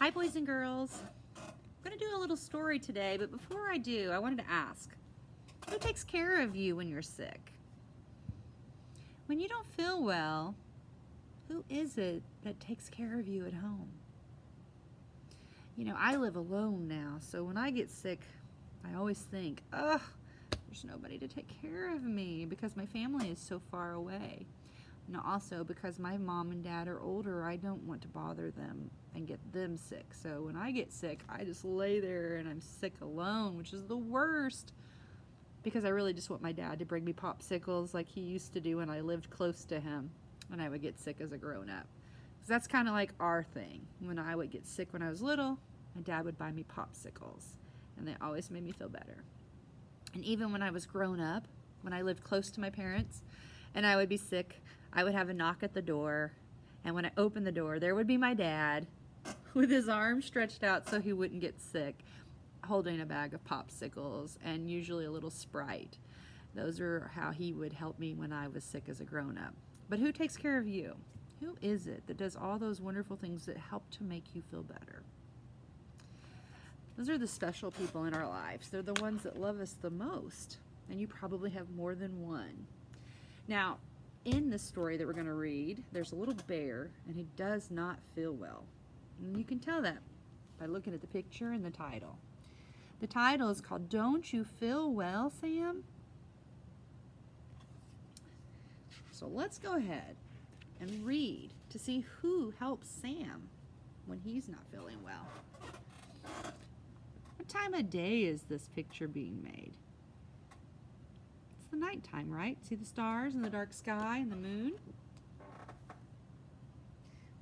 Hi, boys and girls. I'm going to do a little story today, but before I do, I wanted to ask, who takes care of you when you're sick? When you don't feel well, who is it that takes care of you at home? You know, I live alone now, so when I get sick, I always think, ugh, there's nobody to take care of me because my family is so far away. And also because my mom and dad are older, I don't want to bother them and get them sick. So when I get sick, I just lay there and I'm sick alone, which is the worst because I really just want my dad to bring me popsicles like he used to do when I lived close to him when I would get sick as a grown-up. Because that's kind of like our thing. When I would get sick when I was little, my dad would buy me popsicles and they always made me feel better. And even when I was grown up, when I lived close to my parents and I would be sick, I would have a knock at the door, and when I opened the door, there would be my dad with his arms stretched out so he wouldn't get sick, holding a bag of popsicles and usually a little Sprite. Those are how he would help me when I was sick as a grown-up. But who takes care of you? Who is it that does all those wonderful things that help to make you feel better? Those are the special people in our lives. They're the ones that love us the most, and you probably have more than one. Now, in the story that we're going to read, there's a little bear, and he does not feel well. And you can tell that by looking at the picture and the title. The title is called, Don't You Feel Well, Sam? So let's go ahead and read to see who helps Sam when he's not feeling well. What time of day is this picture being made? The nighttime, right? See the stars and the dark sky and the moon?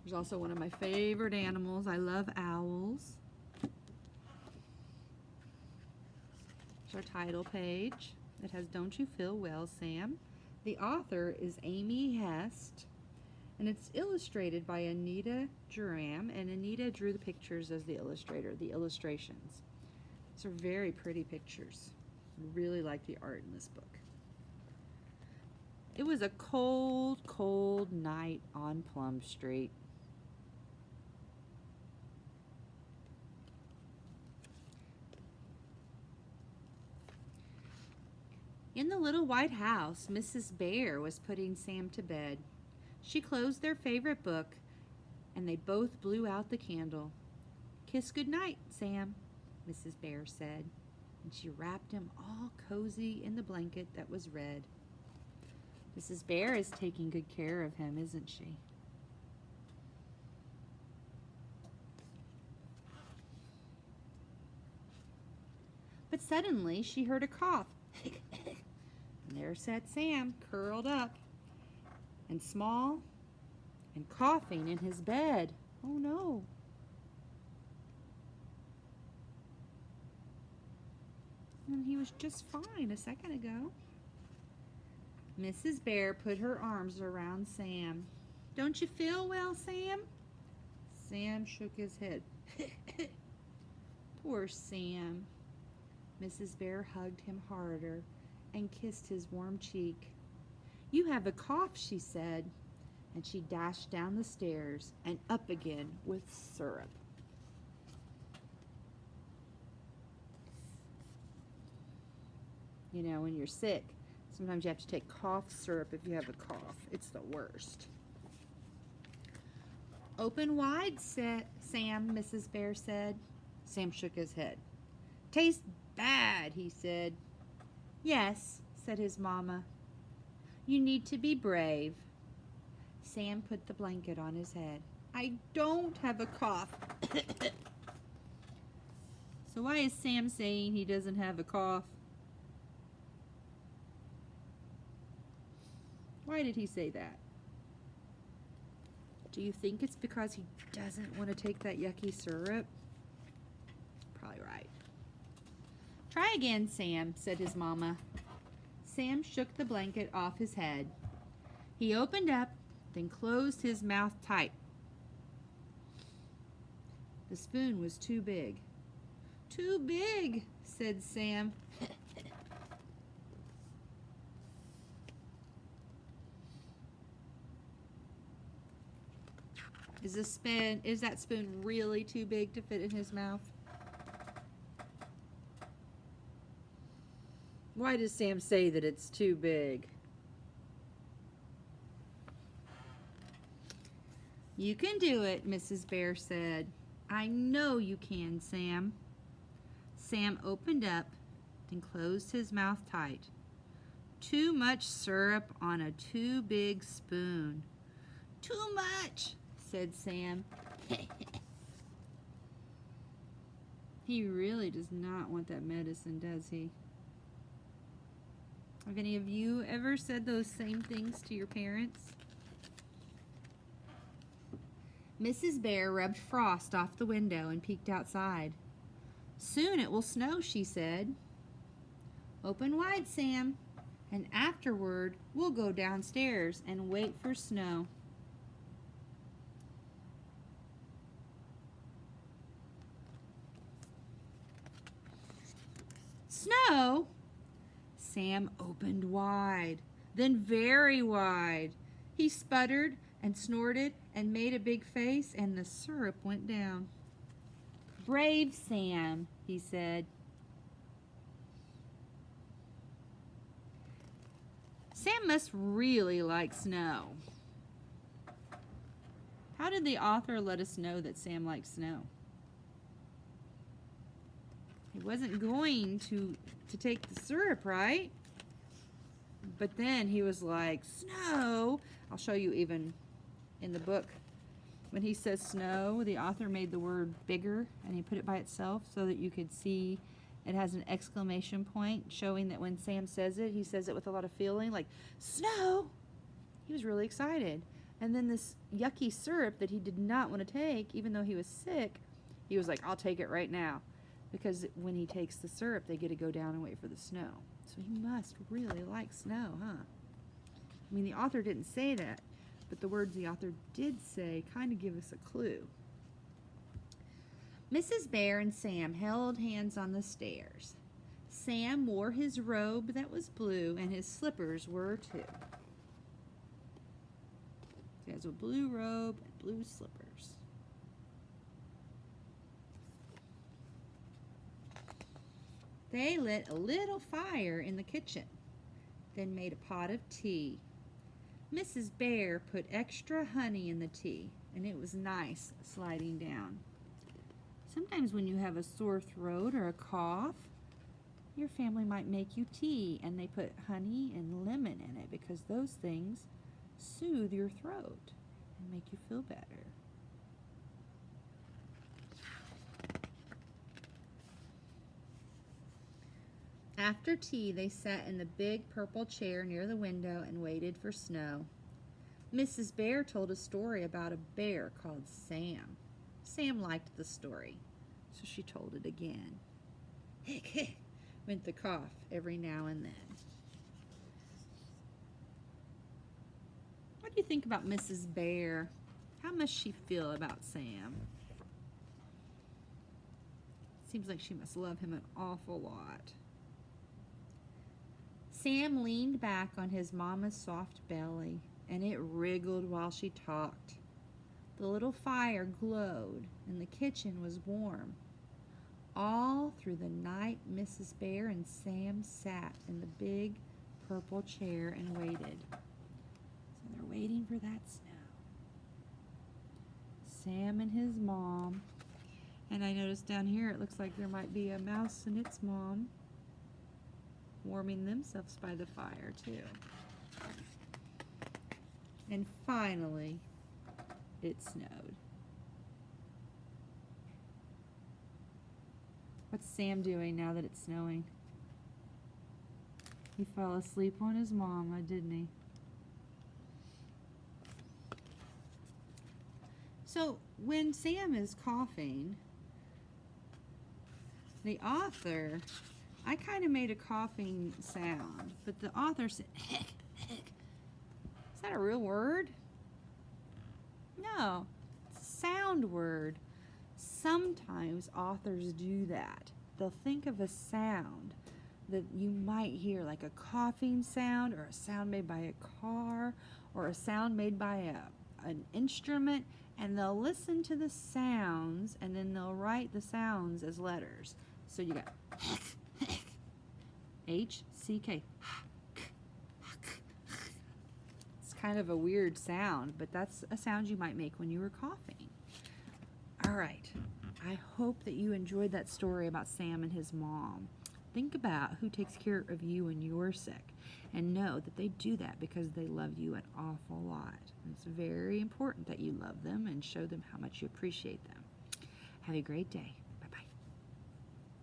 There's also one of my favorite animals. I love owls. There's our title page. It has Don't You Feel Well, Sam? The author is Amy Hest, and it's illustrated by Anita Duram, and Anita drew the pictures as the illustrator, the illustrations. These are very pretty pictures. I really like the art in this book. It was a cold, cold night on Plum Street. In the little white house, Mrs. Bear was putting Sam to bed. She closed their favorite book, and they both blew out the candle. "Kiss goodnight, Sam," Mrs. Bear said, and she wrapped him all cozy in the blanket that was red. Mrs. Bear is taking good care of him, isn't she? But suddenly she heard a cough. And there sat Sam, curled up and small and coughing in his bed. Oh no. And he was just fine a second ago. Mrs. Bear put her arms around Sam. "Don't you feel well, Sam?" Sam shook his head. Poor Sam. Mrs. Bear hugged him harder and kissed his warm cheek. "You have a cough," she said, and she dashed down the stairs and up again with syrup. You know, when you're sick, sometimes you have to take cough syrup if you have a cough. It's the worst. "Open wide, Sam," Mrs. Bear said. Sam shook his head. "Tastes bad," he said. "Yes," said his mama. "You need to be brave." Sam put the blanket on his head. "I don't have a cough." So why is Sam saying he doesn't have a cough? Why did he say that? Do you think it's because he doesn't want to take that yucky syrup? Probably right. "Try again, Sam," said his mama. Sam shook the blanket off his head. He opened up, then closed his mouth tight. The spoon was too big. "Too big," said Sam. Is that spoon really too big to fit in his mouth? Why does Sam say that it's too big? You can do it, Mrs. Bear said. I know you can, Sam. Sam opened up and closed his mouth tight. Too much syrup on a too big spoon. Too much, said Sam. He really does not want that medicine, does he? Have any of you ever said those same things to your parents? Mrs. Bear rubbed frost off the window and peeked outside. Soon it will snow, she said. Open wide, Sam, and afterward we'll go downstairs and wait for snow. Snow? Sam opened wide, then very wide. He sputtered and snorted and made a big face, and the syrup went down. Brave Sam, he said. Sam must really like snow. How did the author let us know that Sam likes snow? He wasn't going to take the syrup, right? But then he was like, snow. I'll show you even in the book. When he says snow, the author made the word bigger and he put it by itself so that you could see it has an exclamation point showing that when Sam says it, he says it with a lot of feeling, like, snow. He was really excited. And then this yucky syrup that he did not want to take, even though he was sick, he was like, I'll take it right now. Because when he takes the syrup, they get to go down and wait for the snow. So he must really like snow, huh? I mean, the author didn't say that, but the words the author did say kind of give us a clue. Mrs. Bear and Sam held hands on the stairs. Sam wore his robe that was blue, and his slippers were too. He has a blue robe and blue slippers. They lit a little fire in the kitchen, then made a pot of tea. Mrs. Bear put extra honey in the tea, and it was nice sliding down. Sometimes when you have a sore throat or a cough, your family might make you tea, and they put honey and lemon in it because those things soothe your throat and make you feel better. After tea, they sat in the big purple chair near the window and waited for snow. Mrs. Bear told a story about a bear called Sam. Sam liked the story, so she told it again. Hick, hick, went the cough every now and then. What do you think about Mrs. Bear? How must she feel about Sam? Seems like she must love him an awful lot. Sam leaned back on his mama's soft belly, and it wriggled while she talked. The little fire glowed, and the kitchen was warm. All through the night, Mrs. Bear and Sam sat in the big purple chair and waited. So they're waiting for that snow. Sam and his mom. And I noticed down here it looks like there might be a mouse and its mom warming themselves by the fire too. And finally, it snowed. What's Sam doing now that it's snowing? He fell asleep on his mama, didn't he? So when Sam is coughing, the author, I kind of made a coughing sound, but the author said, hick, hick. Is that a real word? No, it's a sound word. Sometimes authors do that. They'll think of a sound that you might hear, like a coughing sound or a sound made by a car or a sound made by an instrument, and they'll listen to the sounds, and then they'll write the sounds as letters. So you got H-C-K. It's kind of a weird sound, but that's a sound you might make when you were coughing. All right. I hope that you enjoyed that story about Sam and his mom. Think about who takes care of you when you're sick, and know that they do that because they love you an awful lot. And it's very important that you love them and show them how much you appreciate them. Have a great day.